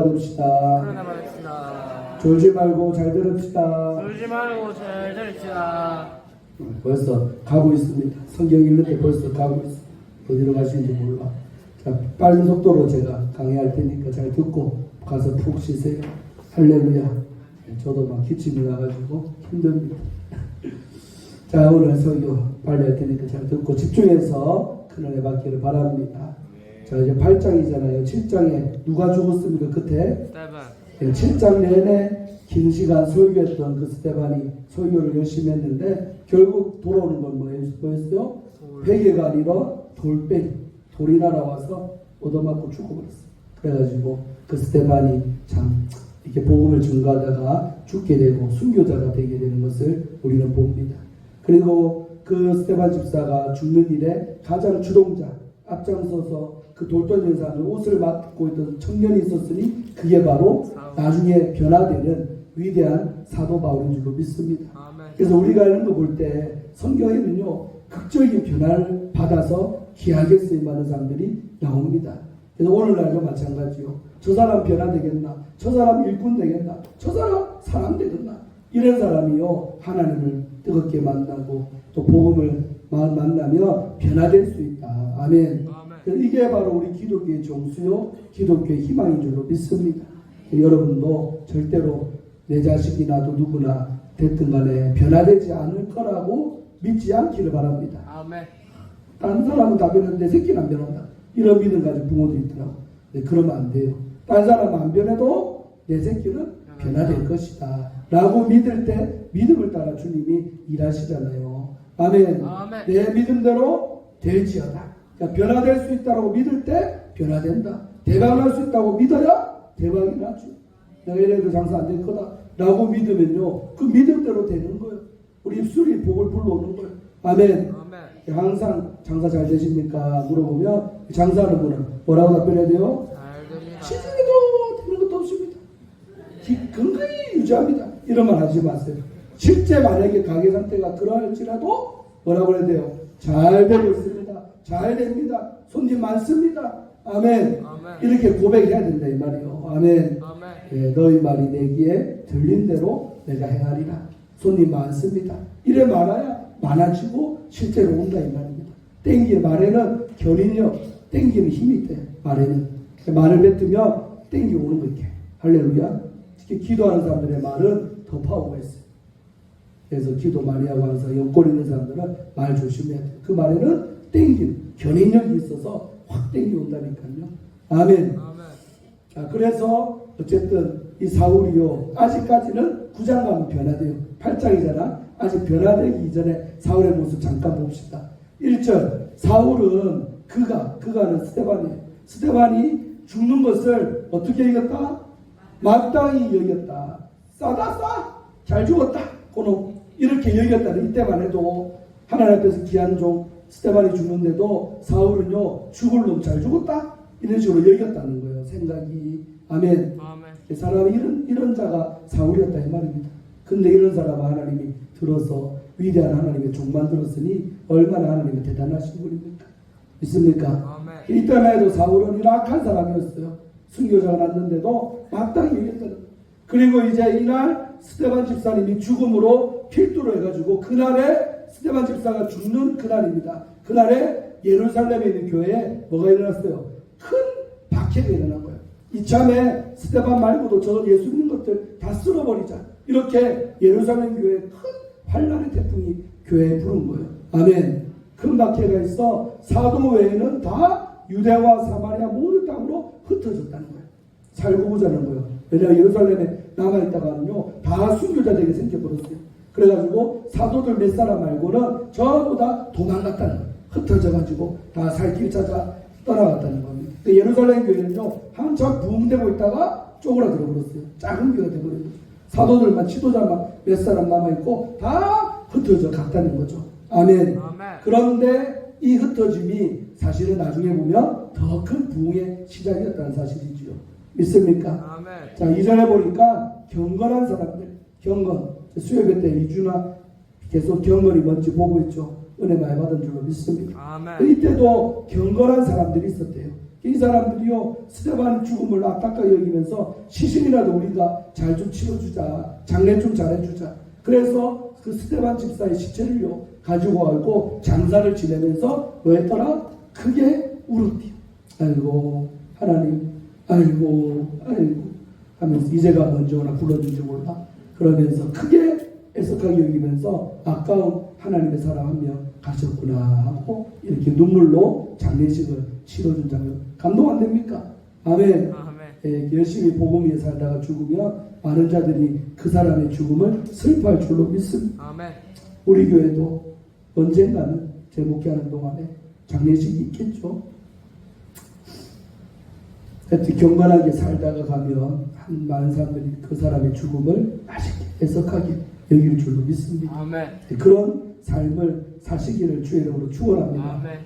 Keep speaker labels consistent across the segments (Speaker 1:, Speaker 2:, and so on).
Speaker 1: 받읍시다.
Speaker 2: 졸지 말고 잘 들읍시다.
Speaker 1: 졸지 말고 잘 들읍시다.
Speaker 2: 벌써 가고 있습니다. 성경 읽는데 벌써 가고 있어. 어디로 가시는지 몰라. 자, 빠른 속도로 제가 강의할 테니까 잘 듣고 가서 푹 쉬세요. 할렐루야. 저도 막 기침이 나가지고 힘듭니다. 자, 오늘 설교 빨리 할 테니까 잘 듣고 집중해서 큰 은혜 받기를 바랍니다. 자, 이제 8장이잖아요. 7장에 누가 죽었습니까? 끝에?
Speaker 1: 스테반.
Speaker 2: 7장 내내 긴 시간 설교했던 그 스테반이 설교를 열심히 했는데 결국 돌아오는 건 뭐였어요? 베개가 아니라 돌빼기, 돌이 날아와서 얻어맞고 죽어버렸어요. 그래가지고 그 스테반이 참 이렇게 복음을 전가하다가 죽게 되고 순교자가 되게 되는 것을 우리는 봅니다. 그리고 그 스테반 집사가 죽는 일에 가장 주동자, 앞장서서 그 돌 던진 사람들 옷을 맡고 있던 청년이 있었으니 그게 바로 나중에 변화되는 위대한 사도 바울인 줄로 믿습니다. 그래서 우리가 이런 거 볼 때 성경에는요 극적인 변화를 받아서 귀하게 쓰임받는 사람들이 나옵니다. 그래서 오늘날도 마찬가지요. 저 사람 변화되겠나? 저 사람 일꾼 되겠나? 저 사람 되겠나? 이런 사람이요 하나님을 뜨겁게 만나고 또 복음을 만나면 변화될 수 있다. 아멘. 이게 바로 우리 기독교의 정수요 기독교의 희망인 줄로 믿습니다. 여러분도 절대로 내 자식이나 또 누구나 됐든 간에 변화되지 않을 거라고 믿지 않기를 바랍니다.
Speaker 1: 아멘.
Speaker 2: 다른 사람은 다 변했는데 내 새끼는 안 변한다. 이런 믿음 가진 부모도 있더라고. 네, 그러면 안 돼요. 다른 사람은 안 변해도 내 새끼는 변화될 것이다. 라고 믿을 때 믿음을 따라 주님이 일하시잖아요. 아멘.
Speaker 1: 아멘.
Speaker 2: 내 믿음대로 될지어다. 그러니까 변화될 수 있다고 믿을 때 변화된다. 대박날 수 있다고 믿어야 대박이 나죠. 내가 이래도 장사 안 될 거다 라고 믿으면요 그 믿음대로 되는 거예요. 우리 입술이 복을 불러오는 거예요. 아멘.
Speaker 1: 아멘.
Speaker 2: 항상 장사 잘 되십니까 물어보면 장사하는 분은 뭐라고 답변해야 돼요?
Speaker 1: 잘 됩니다.
Speaker 2: 시중에도 되는 것도 없습니다. 건강히 유지합니다. 이런 말 하지 마세요. 실제 만약에 가게 상태가 그러할지라도 뭐라고 해야 돼요? 잘 되고 있습니다. 잘 됩니다. 손님 많습니다. 아멘.
Speaker 1: 아멘.
Speaker 2: 이렇게 고백해야 된다 이 말이요. 아멘.
Speaker 1: 아멘.
Speaker 2: 예, 너희 말이 내 귀에 들린 대로 내가 행하리라. 손님 많습니다. 이래 말아야 많아지고 실제로 온다 이 말입니다. 땡기 말에는 견인력, 땡기는 힘이 있대. 말에는 말을 뱉으면 땡기 오는 거 이렇게. 할렐루야. 특히 기도하는 사람들의 말은 더 파워가 있어요. 그래서 기도 많이 하고 항상 연골 있는 사람들은 말 조심해야 돼요. 그 말에는 땡기는 견인력이 있어서 확 땡기 온다니까요. 아멘.
Speaker 1: 아멘.
Speaker 2: 자, 그래서 어쨌든 이 사울이요 아직까지는 9장 가면 변화돼요. 8장이잖아. 아직 변화되기 이전에 사울의 모습 잠깐 봅시다. 1절 사울은 그가는 스테반이에요. 스테반이 죽는 것을 어떻게 여겼다? 마땅히 여겼다. 싸다. 잘 죽었다. 고놈 이렇게 여겼다는 이때만 해도 하나님 앞에서 귀한 종 스테반이 죽는데도 사울은요 죽을 놈 잘 죽었다 이런 식으로 여겼다는 거예요. 생각이. 아멘.
Speaker 1: 아멘.
Speaker 2: 사람이 이런 자가 사울이었다 이 말입니다. 근데 이런 사람 하나님이 들어서 위대한 하나님의 종 만들었으니 얼마나 하나님의 대단하신 분입니까? 믿습니까?
Speaker 1: 아멘.
Speaker 2: 이때만 해도 사울은 악한 사람이었어요. 순교자가 났는데도 마땅히 여겼다는 거예요. 그리고 이제 이날 스테반 집사님이 죽음으로 필두로 해가지고 그날에 스테반 집사가 죽는 그날입니다. 그날에 예루살렘에 있는 교회에 뭐가 일어났어요? 큰 박해가 일어난 거예요. 이참에 스테반 말고도 저 예수 믿는 것들 다 쓸어버리자. 이렇게 예루살렘 교회에 큰 환란의 태풍이 교회에 부른 거예요. 아멘. 큰 박해가 있어 사도 외에는 다 유대와 사마리아 모든 땅으로 흩어졌다는 거예요. 살고 보자는 거예요. 왜냐하면 예루살렘에 남아있다가는요 다 순교자 되게 생겨버렸어요. 그래가지고 사도들 몇 사람 말고는 전부 다 도망갔다는 거예요. 흩어져가지고 다 살 길 찾아 떠나갔다는 겁니다. 예루살렘 교회는요 한참 부흥되고 있다가 쪼그라들어 버렸어요. 작은 교회가 되버린 거죠. 사도들만 지도자만 몇 사람 남아있고 다 흩어져 갔다는 거죠. 아멘. 그런데 이 흩어짐이 사실은 나중에 보면 더 큰 부흥의 시작이었다는 사실이지요. 믿습니까?
Speaker 1: 아멘.
Speaker 2: 자, 이전에 보니까 경건한 사람들, 경건, 수요일 때 이주나 계속 경건이 뭔지 보고 있죠. 은혜 많이 받은 줄로 믿습니다.
Speaker 1: 아멘.
Speaker 2: 이때도 경건한 사람들이 있었대요. 이 사람들이요 스데반 죽음을 안타까이 여기면서 시신이라도 우리가 잘 좀 치러주자, 장례 좀 잘해주자. 그래서 그 스데반 집사의 시체를요 가지고 가고 장사를 지내면서 뭐 했더라? 크게 울었대요. 아이고 하나님, 아이고 하면서 이제가 먼저 오나 불러준지 몰라. 그러면서 크게 애석하게 여기면서 아까운 하나님의 사람 한 명 가셨구나 하고 이렇게 눈물로 장례식을 치러준 장면. 감동 안 됩니까? 아멘. 예, 열심히 복음 위에 살다가 죽으면 많은 자들이 그 사람의 죽음을 슬퍼할 줄로 믿습니다.
Speaker 1: 아멘.
Speaker 2: 우리 교회도 언젠가는 제 목회하는 동안에 장례식이 있겠죠. 하여튼 경건하게 살다가 가면 한 많은 사람들이 그 사람의 죽음을 맛있게 해석하게 여길 줄로 믿습니다.
Speaker 1: 아멘.
Speaker 2: 그런 삶을 사시기를 주의 이름으로 축원합니다.
Speaker 1: 아멘.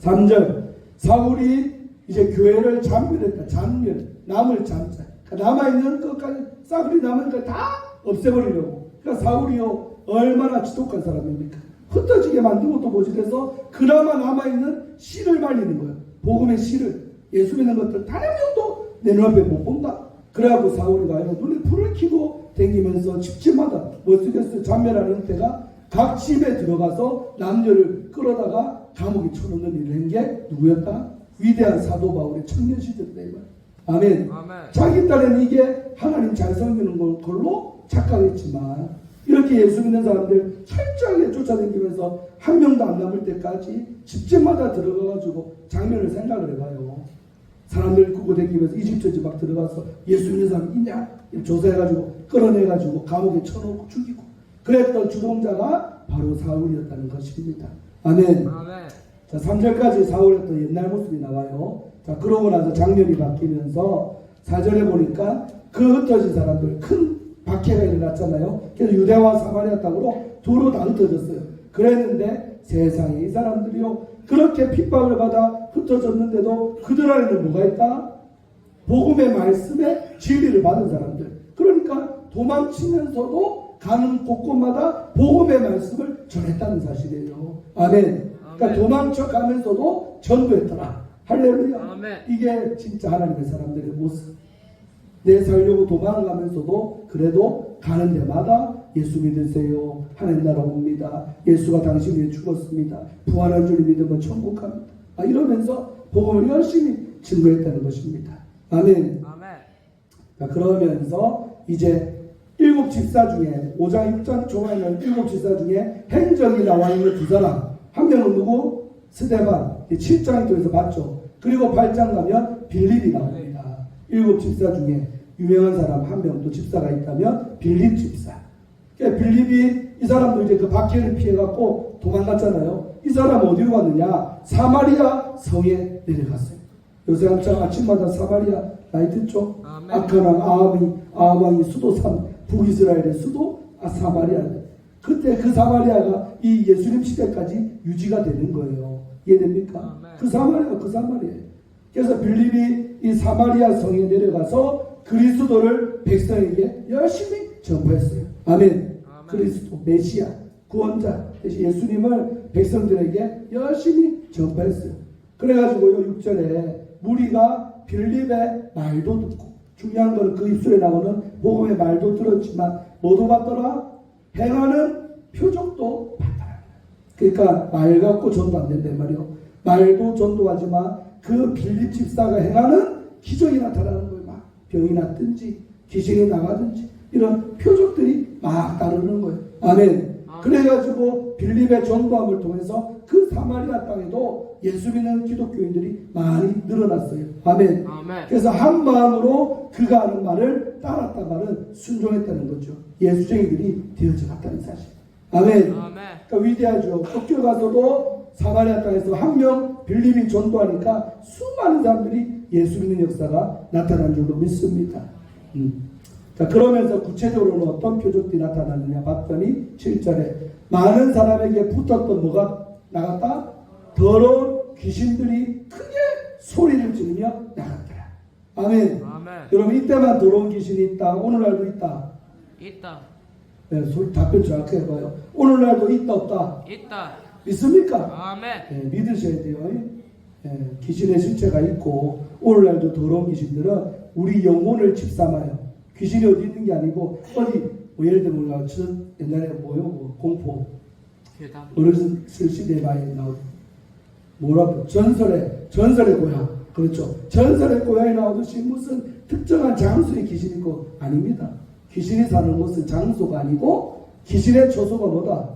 Speaker 2: 3절 사울이 이제 교회를 잔멸했다. 잔멸, 남을 잔자. 남아있는 것까지 싸그리 남은 거 다 없애버리려고. 그러니까 사울이요 얼마나 지독한 사람입니까? 흩어지게 만든 것도 모질해서 그나마 남아있는 씨를 말리는 거예요. 복음의 씨를. 예수 믿는 것들 단 한 명도 내 눈앞에 못 본다. 그래갖고 사울이 가요 눈에 불을 켜고 다니면서 집집마다 뭐 쓰겠어요. 잔멸하는 때가 각 집에 들어가서 남녀를 끌어다가 감옥에 쳐넣는 일을 한 게 누구였다? 위대한 사도 바울의 청년 시절이다. 아멘.
Speaker 1: 아멘.
Speaker 2: 자기 딴에는 이게 하나님 잘 섬기는 걸로 착각했지만 이렇게 예수 믿는 사람들 철저하게 쫓아다니면서 한 명도 안 남을 때까지 집집마다 들어가가지고 장면을 생각을 해봐요. 사람들 끌고 다니면서 이집트 집 막 들어가서 예수 믿는 사람 있냐? 조사해가지고 끌어내가지고 감옥에 쳐놓고 죽이고 그랬던 주동자가 바로 사울이었다는 것입니다. 아멘.
Speaker 1: 아멘.
Speaker 2: 자, 3절까지 사울의 또 옛날 모습이 나와요. 자, 그러고 나서 장면이 바뀌면서 4절에 보니까 그 흩어진 사람들 큰 박해가 일어났잖아요. 그래서 유대와 사마리아 땅으로 도로 다 흩어졌어요. 그랬는데 세상에 이 사람들이요 그렇게 핍박을 받아 흩어졌는데도 그들 안에는 뭐가 있다? 복음의 말씀에 진리를 받은 사람들. 그러니까 도망치면서도 가는 곳곳마다 복음의 말씀을 전했다는 사실이에요. 아멘. 그러니까 도망쳐 가면서도 전도했더라. 할렐루야.
Speaker 1: 아멘.
Speaker 2: 이게 진짜 하나님의 사람들의 모습. 내 살려고 도망가면서도 그래도 가는 데마다 예수 믿으세요. 하나님 나라 옵니다. 예수가 당신 위해 죽었습니다. 부활한 줄 믿으면 천국 갑니다. 이러면서 복음을 열심히 증거했다는 것입니다. 아멘.
Speaker 1: 아멘.
Speaker 2: 자, 그러면서 이제 7 집사 중에 5장 6장 초반에는 7 집사 중에 행적이 나와 있는 두 사람. 한 명은 누구? 스데반. 7장에 통해서 봤죠. 그리고 8장 가면 빌립이 나옵니다. 7 집사 중에 유명한 사람 한 명 또 집사가 있다면 빌립 집사. 그러니까 빌립이 이 사람도 이제 그 박해를 피해갖고 도망갔잖아요. 이 사람 어디로 갔느냐? 사마리아 성에 내려갔어요. 요새 한참 아침마다 사마리아 많이 듣죠? 아카랑 아함왕이 수도 북이스라엘의 수도 사마리아. 그때 그 사마리아가 이 예수님 시대까지 유지가 되는 거예요. 이해됩니까? 그 사마리아예요. 그래서 빌립이 이 사마리아 성에 내려가서 그리스도를 백성에게 열심히 전파했어요. 아멘. 그리스도 메시아 구원자 예수님을 백성들에게 열심히 전파했어요. 그래가지고요 6절에 무리가 빌립의 말도 듣고 중요한 거는 그 입술에 나오는 복음의 말도 들었지만 뭐도 받더라? 행하는 표적도 받더라. 그러니까 말 갖고 전도 안 된단 말이요. 말도 전도하지만 그 빌립 집사가 행하는 기적이 나타나는 거예요. 막 병이 났든지 귀신이 나가든지 이런 표적들이 막 따르는 거예요. 아멘. 그래가지고 빌립의 전도함을 통해서 그 사마리아 땅에도 예수 믿는 기독교인들이 많이 늘어났어요. 아멘. 그래서 한 마음으로 그가 하는 말을 따랐단 말은 순종했다는 거죠. 예수쟁이들이 되어져 갔다는 사실. 아멘. 그러니까 위대하죠. 학교 가서도 사마리아 땅에서 한 명 빌립이 전도하니까 수많은 사람들이 예수 믿는 역사가 나타난 줄로 믿습니다. 자, 그러면서 구체적으로는 어떤 표적들이 나타났느냐 봤더니 7절에 많은 사람에게 붙었던 뭐가 나갔다? 더러운 귀신들이 크게 소리를 지르며 나갔더라. 아멘. 여러분 이때만 더러운 귀신이 있다. 오늘날도 있다.
Speaker 1: 있다.
Speaker 2: 네, 답변 정확히 해봐요. 오늘날도 있다 없다.
Speaker 1: 있다.
Speaker 2: 믿습니까?
Speaker 1: 아멘.
Speaker 2: 네, 믿으셔야 돼요. 귀신의 실체가 있고 오늘날도 더러운 귀신들은 우리 영혼을 집삼아요. 귀신이 어디 있는 게 아니고 어디 뭐 예를 들면 우리가 옛날에 뭐 공포
Speaker 1: 괴담.
Speaker 2: 어렸을 시대에 많이 나오고 뭐라고 전설의 고향 그렇죠. 전설의 고향에 나오듯이 무슨 특정한 장소에 귀신이 있고 아닙니다. 귀신이 사는 곳은 장소가 아니고 귀신의 초소가 뭐다?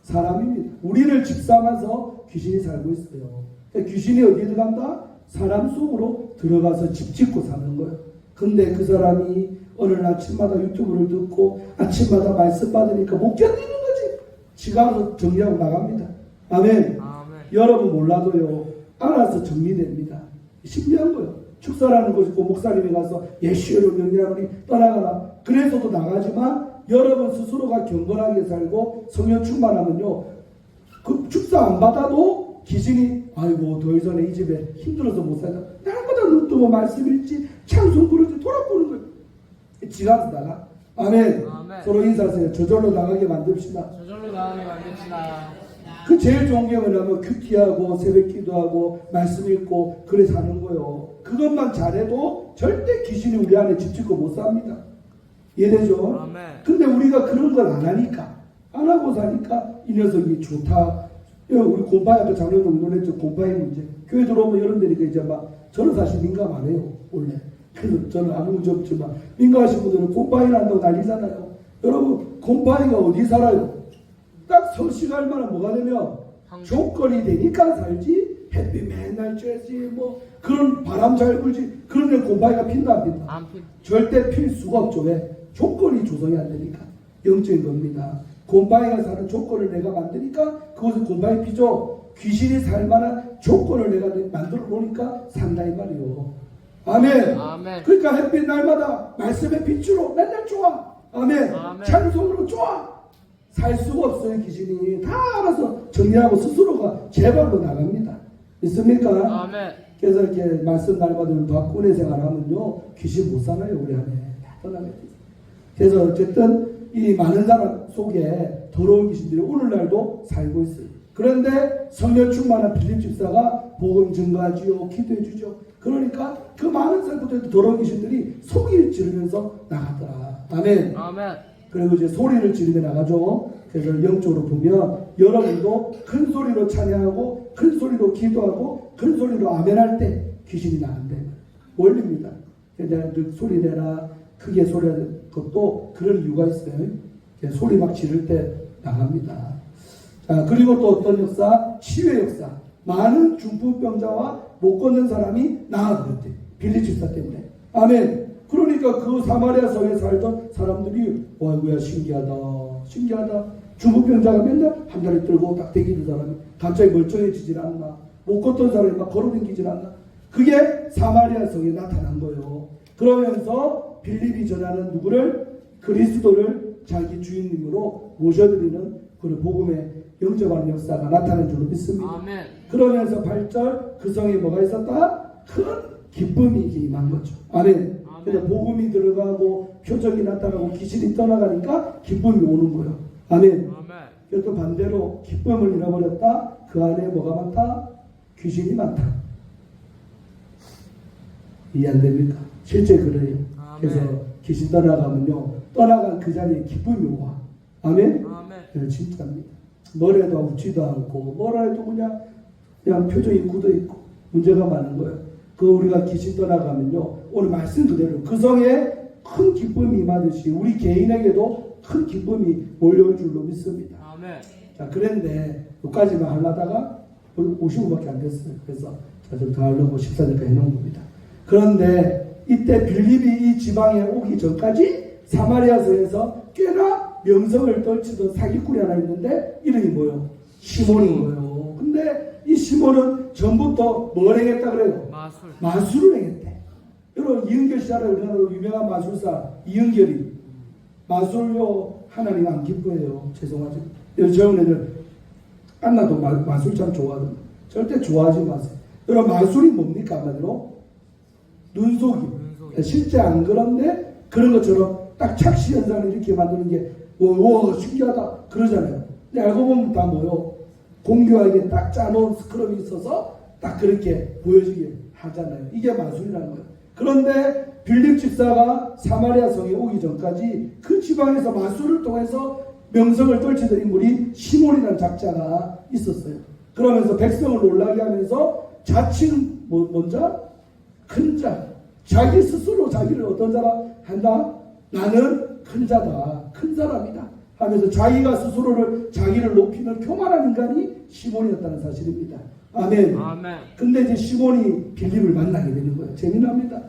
Speaker 2: 사람입니다. 우리를 집삼아서 귀신이 살고 있어요. 그러니까 귀신이 어디에 들어간다? 사람 속으로 들어가서 집 짓고 사는 거예요. 근데 그 사람이 오늘 아침마다 유튜브를 듣고 아침마다 말씀 받으니까 못 견디는 거지. 지가 정리하고 나갑니다. 아멘. 여러분 몰라도요. 알아서 정리됩니다. 신기한 거예요. 축사라는 곳이 있고 목사님이 가서 예수를 명령하니 떠나가라. 그래서도 나가지만 여러분 스스로가 경건하게 살고 성령 충만하면요. 그 축사 안 받아도 귀신이 아이고 더 이상 이 집에 힘들어서 못 살다. 날마다 눈 뜨고 말씀 읽지 찬송 부르지 돌아보는 거예요. 지가서 나가. 아멘. 서로 인사하세요. 저절로 나가게 만듭시다.
Speaker 1: 저절로 나가게 만듭시다.
Speaker 2: 그 제일 좋은 게 뭐냐면 큐티하고 새벽 기도하고 말씀 읽고 그래 사는 거예요. 그것만 잘해도 절대 귀신이 우리 안에 집 짓고 못 삽니다. 이해되죠?
Speaker 1: 아멘.
Speaker 2: 근데 우리가 그런 걸 안 하니까 안 하고 사니까 이 녀석이 좋다. 우리 곰파이 아까 작년에 운동했죠. 곰파이 문제. 교회 들어오면 이런 데니까 이제 막 저는 사실 민감 안 해요. 원래. 그래서 저는 아무 문제 없지만 민감하신 분들은 곰파이를 한다고 난리잖아요. 여러분 곰파이가 어디 살아요? 딱 서식할 만한 뭐가 되면 조건이 되니까 살지. 햇빛 맨날 쬐지 뭐 그런 바람 잘 불지 그런데 곰팡이가 핀다 안 핀다?
Speaker 1: 안 핀.
Speaker 2: 절대 필 수가 없죠. 왜? 조건이 조성이 안 되니까. 영적인 겁니다. 곰팡이가 사는 조건을 내가 만드니까 그것은 곰팡이 피죠. 귀신이 살 만한 조건을 내가 만들어 놓으니까 산다 이 말이요. 아멘.
Speaker 1: 아멘.
Speaker 2: 그러니까 햇빛 날마다 말씀의 빛으로 맨날 좋아. 아멘.
Speaker 1: 아멘.
Speaker 2: 찬송으로 좋아. 살 수가 없어요. 귀신이 다 알아서 정리하고 스스로가 제발로 나갑니다. 있습니까?
Speaker 1: 아멘.
Speaker 2: 그래서 이렇게 말씀 날마다 박군의 생활하면요 귀신 못 살아요. 우리 안에 다 떠나게 돼요. 그래서 어쨌든 이 많은 사람 속에 더러운 귀신들이 오늘날도 살고 있어요. 그런데 성령 충만한 빌립 집사가 복음 증거하지요. 기도해 주죠. 그러니까 그 많은 사람들도 더러운 귀신들이 소리를 지르면서 나가더라. 아멘.
Speaker 1: 아멘.
Speaker 2: 그리고 이제 소리를 지르며 나가죠. 그래서 영적으로 보면 여러분도 큰 소리로 찬양하고 큰 소리로 기도하고 큰 소리로 아멘할 때 귀신이 나간대. 원리입니다. 그냥 소리 내라 크게 소리하는 것도 그런 이유가 있어요. 소리 막 지를 때 나갑니다. 자, 그리고 또 어떤 역사? 치유의 역사. 많은 중풍병자와 못 걷는 사람이 나아졌대. 빌립 집사 때문에. 아멘. 그러니까 그 사마리아 성에 살던 사람들이 어이구야 신기하다. 중풍병자가 맨날 한 다리 들고 딱 대기는 사람이 갑자기 멀쩡해지질 않나. 못 걷던 사람이 막 걸어다니질 않나. 그게 사마리아 성에 나타난 거예요. 그러면서 빌립이 전하는 누구를? 그리스도를 자기 주인님으로 모셔드리는 그런 복음의 영접하는 역사가 나타난 줄로 믿습니다.
Speaker 1: 아멘.
Speaker 2: 그러면서 8절 그 성에 뭐가 있었다? 큰 기쁨이 임한 거죠. 아멘. 그래서 복음이 들어가고 표적이 나타나고 귀신이 떠나가니까 기쁨이 오는 거예요. 아멘. 그래서 반대로 기쁨을 잃어버렸다. 그 안에 뭐가 많다? 귀신이 많다. 이해 안 됩니까? 실제 그래요. 그래서 귀신 떠나가면요. 떠나간 그 자리에 기쁨이 와. 아멘? 네, 진짜입니다. 뭐래도 웃지도 않고 뭐라 해도 그냥 표정이 굳어있고 문제가 많은 거예요. 그 우리가 귀신 떠나가면요. 오늘 말씀 그대로 그 성에 큰 기쁨이 임하듯이 우리 개인에게도 큰 기쁨이 몰려올 줄로 믿습니다.
Speaker 1: 아멘.
Speaker 2: 자, 그런데 여기까지만 하려다가 55분밖에 안 됐어요. 그래서 좀 더 하려고 14절까지 해놓은 겁니다. 그런데 이때 빌립이 이 지방에 오기 전까지 사마리아서에서 꽤나 명성을 떨치던 사기꾼이 하나 있는데 이름이 뭐예요? 시몬인 거예요. 근데 이 시몬은 전부터 뭘 행했다 그래요? 마술을 행했대. 여러분 이은결 씨 알아요? 우리나라로 유명한 마술사 이은결이 마술요 하나님 안 기뻐해요. 죄송하죠. 젊은 애들 안나도 마술 참 좋아하거든요. 절대 좋아하지 마세요. 여러분 마술이 뭡니까? 한마디로 눈속임. 실제 안 그런데 그런 것처럼 딱 착시 현상을 이렇게 만드는 게 와 신기하다 그러잖아요. 근데 알고 보면 다 뭐요? 공교하게 딱 짜놓은 스크럽이 있어서 딱 그렇게 보여지게 하잖아요. 이게 마술이라는 거예요. 그런데 빌립 집사가 사마리아 성에 오기 전까지 그 지방에서 마술을 통해서 명성을 떨치던 인물이 시몬이라는 작자가 있었어요. 그러면서 백성을 놀라게 하면서 자칭 먼저 큰 자, 자기 스스로 자기를 어떤 자라 한다? 나는 큰 자다, 큰 사람이다 하면서 자기가 스스로를 자기를 높이는 교만한 인간이 시몬이었다는 사실입니다. 아멘.
Speaker 1: 아멘.
Speaker 2: 근데 이제 시몬이 빌립을 만나게 되는 거예요. 재미납니다.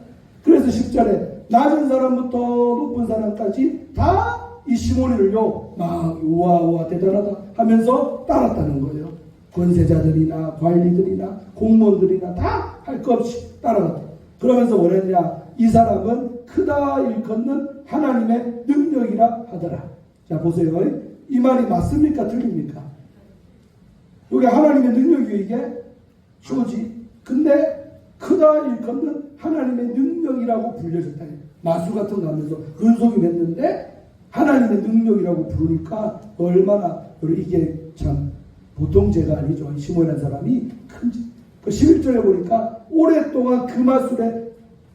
Speaker 2: 그래서 10절에 낮은 사람부터 높은 사람까지 다 이 시몬이를요 막 우와 대단하다 하면서 따랐다는 거예요. 권세자들이나 관리들이나 공무원들이나 다 할 것 없이 따라갔다. 그러면서 뭐랬냐? 이 사람은 크다 일컫는 하나님의 능력이라 하더라. 자 보세요. 이 말이 맞습니까? 틀립니까? 여기 하나님의 능력이요 이게 쇼지. 근데 크다 일컫는 하나님의 능력이라고 불려졌다. 마술 같은 거 하면서 눈속임 했는데 하나님의 능력이라고 부르니까 얼마나 이게 참 보통 죄가 아니죠. 시몬이라는 사람이 큰지. 그 11절에 보니까 오랫동안 그 마술에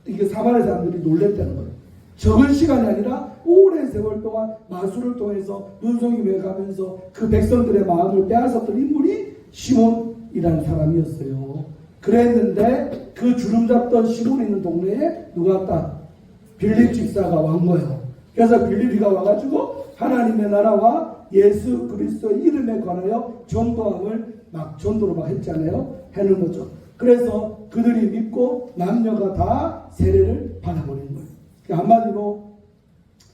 Speaker 2: 이게 사마리아 사람들이 놀랬다는 거예요. 적은 시간이 아니라 오랜 세월 동안 마술을 통해서 눈속임해 가면서 그 백성들의 마음을 빼앗았던 인물이 시몬이라는 사람이었어요. 그랬는데 그 주름 잡던 시몬 있는 동네에 누가 왔다? 빌립 집사가 왕 거예요. 그래서 빌립이가 와가지고 하나님의 나라와 예수 그리스도의 이름에 관하여 전도함을 전도로 막 했잖아요. 해는 거죠. 그래서 그들이 믿고 남녀가 다 세례를 받아버린 거예요. 그러니까 한마디로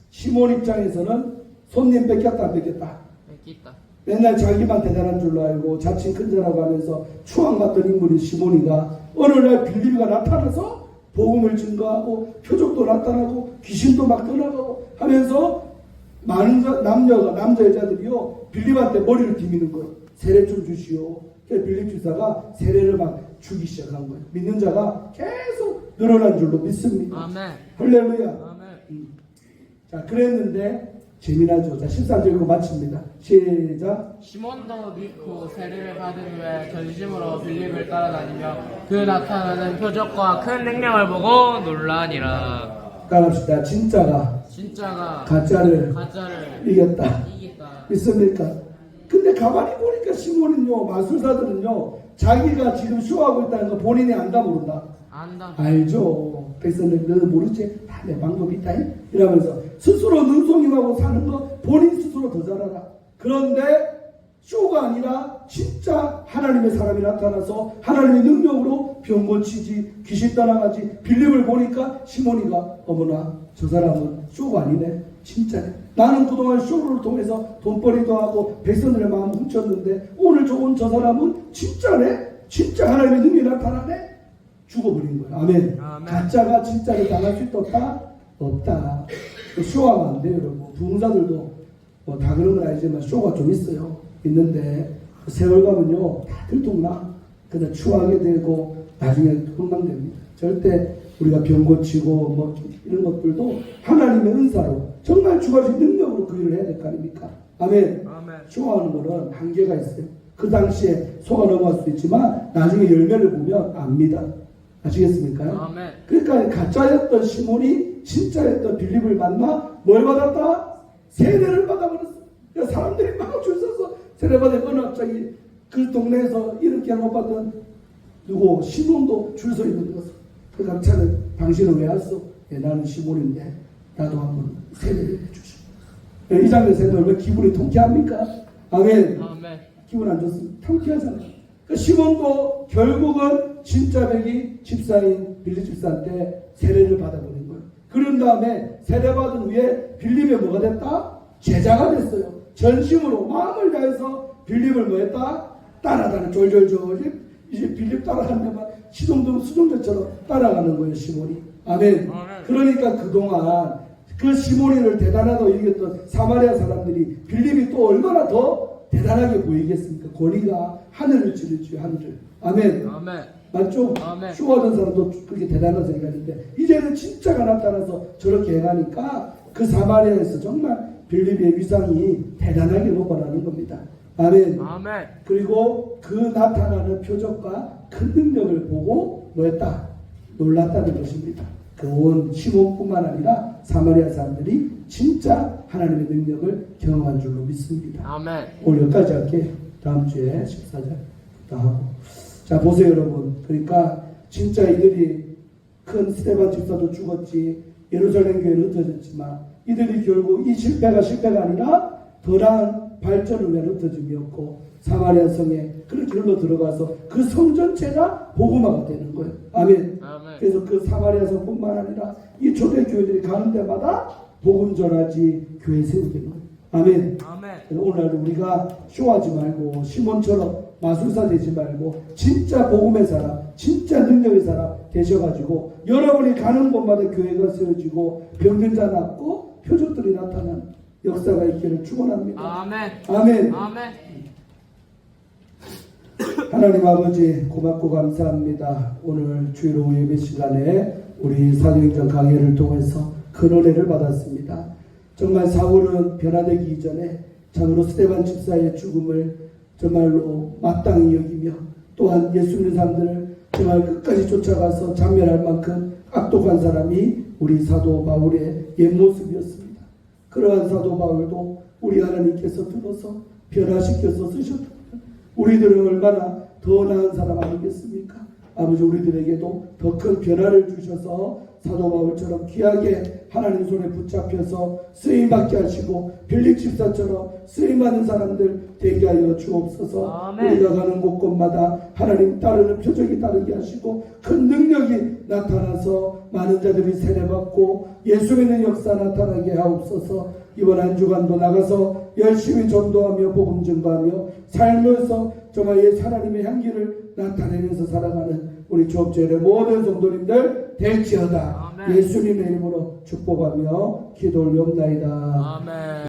Speaker 2: 시몬 입장에서는 손님 뺏겼다 안 뺏겼다?
Speaker 1: 뺏겼다.
Speaker 2: 맨날 자기만 대단한 줄로 알고 자칭 큰 자라고 하면서 추앙받던 인물인 시몬이가 어느 날 빌립이가 나타나서 복음을 증거하고 표적도 나타나고 귀신도 막 떠나가고 하면서 많은 남자 여자들이요 빌립한테 머리를 디미는 거예요. 세례 좀 주시오. 그래서 빌립 집사가 세례를 막 주기 시작한 거예요. 믿는 자가 계속 늘어난 줄로 믿습니다.
Speaker 1: 아멘.
Speaker 2: 할렐루야.
Speaker 1: 아멘.
Speaker 2: 자 그랬는데 재미나죠. 자 13절 읽고 마칩니다. 시작.
Speaker 1: 시몬도 믿고 세례를 받은 후에 전심으로 빌립을 따라다니며 그 나타나는 표적과 큰 능력을 보고 놀라니라.
Speaker 2: 따라합시다. 진짜가 가짜를 이겼다. 믿습니까? 근데 가만히 보니까 시몬은요 마술사들은요 자기가 지금 쇼하고 있다는 거 본인이 안다 모른다?
Speaker 1: 안다.
Speaker 2: 알죠. 백성들 너는 모르지? 다 내 방법이 있다 이러면서 스스로 눈속임하고 사는 거 본인 스스로 더 잘 알아. 그런데 쇼가 아니라 진짜 하나님의 사람이 나타나서 하나님의 능력으로 병 고치지 귀신 떠나가지 빌립을 보니까 시몬이가 어머나 저 사람은 쇼가 아니네 진짜네. 나는 그동안 쇼를 통해서 돈벌이도 하고 백성들의 마음을 훔쳤는데 오늘 저 사람은 진짜네. 진짜 하나님의 능력이 나타나네. 죽어버린 거예요. 아멘. 가짜가 진짜를 당할 수 있다? 없다. 쇼하면 안 돼요 여러분. 부흥사들도 다 그런 건 아니지만 쇼가 좀 있어요. 있는데 세월 가면요 다 들통나. 그냥 추하게 되고 나중에 흥망됩니다. 절대 우리가 병 고치고 이런 것들도 하나님의 은사로 정말 주관식 능력으로 그 일을 해야 될 거 아닙니까? 아멘. 쇼하는 거는 한계가 있어요. 그 당시에 속아 넘어갈 수도 있지만 나중에 열매를 보면 압니다. 아시겠습니까?
Speaker 1: 아멘.
Speaker 2: 그러니까 가짜였던 시몬이 진짜였던 빌립을 만나 뭘 받았다? 세례를 받아버렸어. 그러니까 사람들이 막 줄 서서 세례 받았거나 갑자기 그 동네에서 이렇게 못 받던 누구 시몬도 줄 서 있는 거죠. 그 강차는 당신은 왜 왔어? 나는 시몬인데 나도 한번 세례를 해주시오. 이 장면 생각하면 얼마나 기분이 통쾌합니까? 아멘. 기분 안 좋습니다. 통쾌하잖아요. 그 시몬도 결국은 진짜 백이 집사인 빌립 집사한테 세례를 받아버린 거예요. 그런 다음에 세례받은 후에 빌립이 뭐가 됐다? 제자가 됐어요. 전심으로 마음을 다해서 빌립을 뭐 했다? 따라가는 졸졸졸 이제 빌립 따라가는 데만 시동동 수동대처럼 따라가는 거예요. 시몬이. 아멘. 그러니까 그동안 그 시몬이를 대단하다고 얘기했던 사마리아 사람들이 빌립이 또 얼마나 더 대단하게 보이겠습니까? 권위가 하늘을 찌르죠. 하늘을. 아멘. 맞죠? 쇼하던 사람도 그렇게 대단한 생각인데 이제는 진짜가 나타나서 저렇게 행하니까 그 사마리아에서 정말 빌립의 위상이 대단하게 높아나는 겁니다. 아멘.
Speaker 1: 아멘.
Speaker 2: 그리고 그 나타나는 표적과 큰 능력을 보고 뭐했다? 놀랐다는 것입니다. 그 온 시몬뿐만 아니라 사마리아 사람들이 진짜 하나님의 능력을 경험한 줄로 믿습니다.
Speaker 1: 아멘.
Speaker 2: 오늘 여기까지 할게. 다음 주에 14절 다 하고. 자, 보세요, 여러분. 그러니까 진짜 이들이 큰 스데반 집사도 죽었지, 예루살렘 교회는 흩어졌지만 이들이 결국 이 실패가 아니라 더 나은 발전을 위한 흩어짐이었고, 사마리아 성에 그렇게 흘러 들어가서 그 성 전체가 복음화가 되는 거예요. 아멘.
Speaker 1: 아멘.
Speaker 2: 그래서 그 사마리아 성뿐만 아니라 이 초대 교회들이 가는 데마다 복음 전하지 교회 세우게 되는 거예요. 아멘.
Speaker 1: 아멘.
Speaker 2: 오늘 우리가 쇼하지 말고 시몬처럼 마술사 되지 말고 진짜 복음의 사람, 진짜 능력의 사람 되셔가지고 여러분이 가는 곳마다 교회가 세워지고 병든 자 낫고 표적들이 나타나는 역사가 있기를 축원합니다.
Speaker 1: 아멘.
Speaker 2: 아멘.
Speaker 1: 아멘.
Speaker 2: 하나님 아버지 고맙고 감사합니다. 오늘 주일 오후 예배 시간에 우리 사도행전 강해를 통해서 큰 은혜를 받았습니다. 정말 사울은 변화되기 이전에 참으로 스데반 집사의 죽음을 정말로 마땅히 여기며 또한 예수 믿는 사람들을 정말 끝까지 쫓아가서 참멸할 만큼 악독한 사람이 우리 사도 바울의 옛 모습이었습니다. 그러한 사도 바울도 우리 하나님께서 들어서 변화시켜서 쓰셨다. 우리들은 얼마나 더 나은 사람 아니겠습니까? 아버지, 우리들에게도 더 큰 변화를 주셔서 사도 바울처럼 귀하게 하나님 손에 붙잡혀서 쓰임받게 하시고 빌립 집사처럼 쓰임받는 사람들 되게 하여 주옵소서.
Speaker 1: 아멘.
Speaker 2: 우리가 가는 곳곳마다 하나님 따르는 표적이 따르게 하시고 큰 능력이 나타나서 많은 자들이 세례받고 예수 믿는 역사 나타나게 하옵소서. 이번 한 주간도 나가서 열심히 전도하며 복음 증거하며 살면서 정말 예 하나님의 향기를 나타내면서 살아가는 우리 조업제의 모든 성도님들 될지어다.
Speaker 1: 아멘.
Speaker 2: 예수님의 이름으로 축복하며 기도 올려옵나이다.
Speaker 1: 아멘.